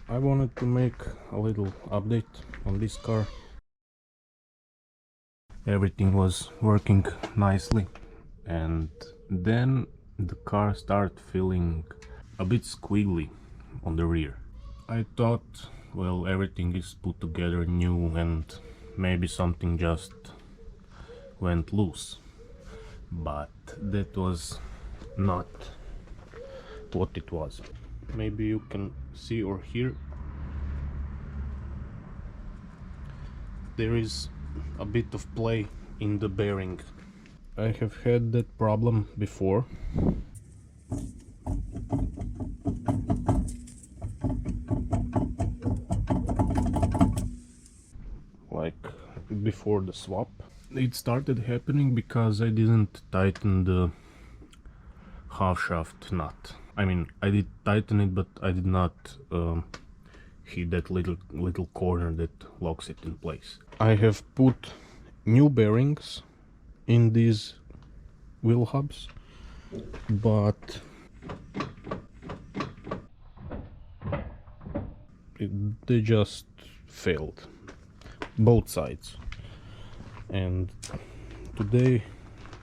I wanted to make a little update on this car. Everything was working nicely, and then the car started feeling a bit squiggly on the rear. I thought, well, everything is put together new and maybe something just went loose, but that was not what it was. Maybe you can see or hear there is a bit of play in the bearing. I have had that problem before. Like before the swap. It started happening because I didn't tighten the half shaft nut. I mean, I did tighten it, but I did not hit that little corner that locks it in place. I have put new bearings in these wheel hubs, but they just failed, both sides. And today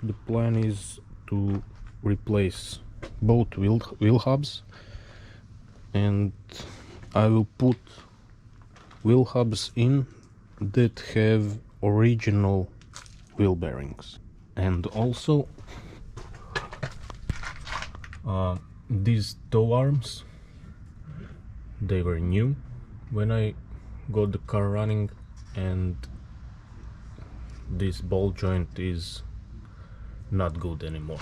the plan is to replace both wheel hubs, and I will put wheel hubs in that have original wheel bearings. And also these toe arms, they were new when I got the car running, and this ball joint is not good anymore.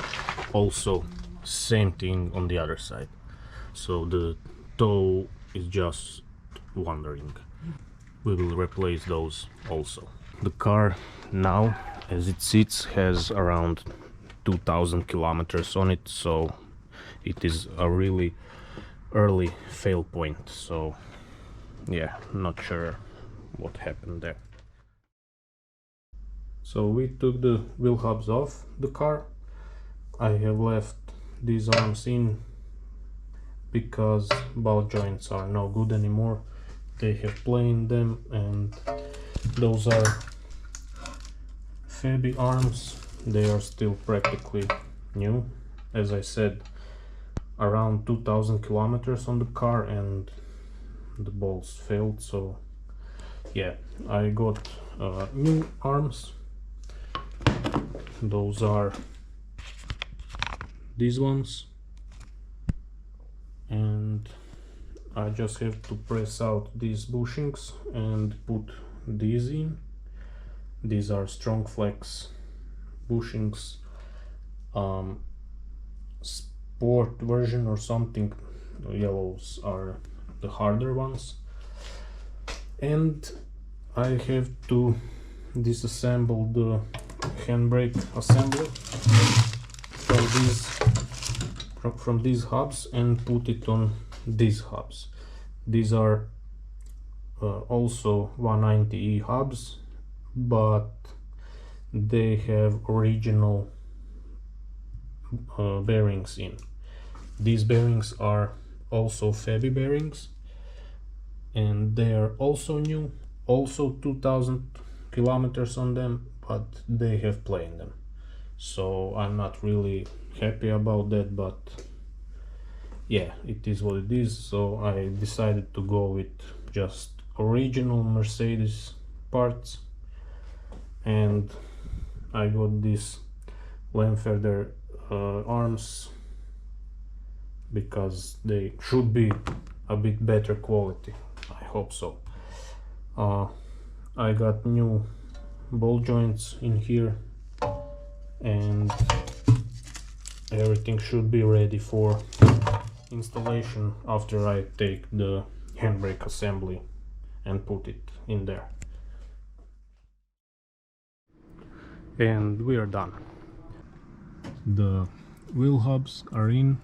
Also, same thing on the other side, so the toe is just wandering. We will replace those also. The car now, as it sits, has around 2000 kilometers on it, so it is a really early fail point. So yeah, not sure what happened there. So we took the wheel hubs off the car. I have left these arms in because ball joints are no good anymore. They have play in them, and those are Fabi arms. They are still practically new. As I said, around 2000 kilometers on the car, and the balls failed. So yeah, I got new arms. Those are these ones, and I just have to press out these bushings and put these in. These are strong flex bushings, sport version or something. The yellows are the harder ones, and I have to disassemble the handbrake assembly from these hubs and put it on these hubs. These are also 190E hubs, but they have original bearings in. These bearings are also Fabi bearings, and they are also new, also 2000 kilometers on them, but they have play in them. So I'm not really happy about that, but yeah, it is what it is. So I decided to go with just original Mercedes parts, and I got these Lamferder arms because they should be a bit better quality. I hope so. I got new ball joints in here, and everything should be ready for installation after I take the handbrake assembly and put it in there. And we are done. The wheel hubs are in,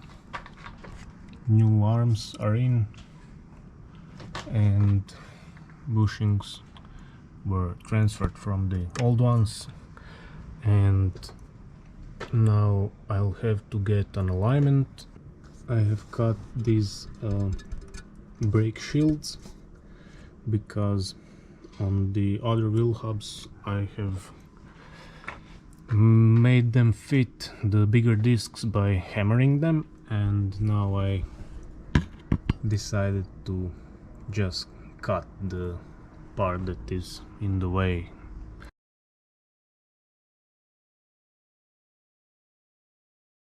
new arms are in, and bushings were transferred from the old ones, and now I'll have to get an alignment. I have cut these brake shields, because on the other wheel hubs I have made them fit the bigger discs by hammering them, and now I decided to just cut the part that is in the way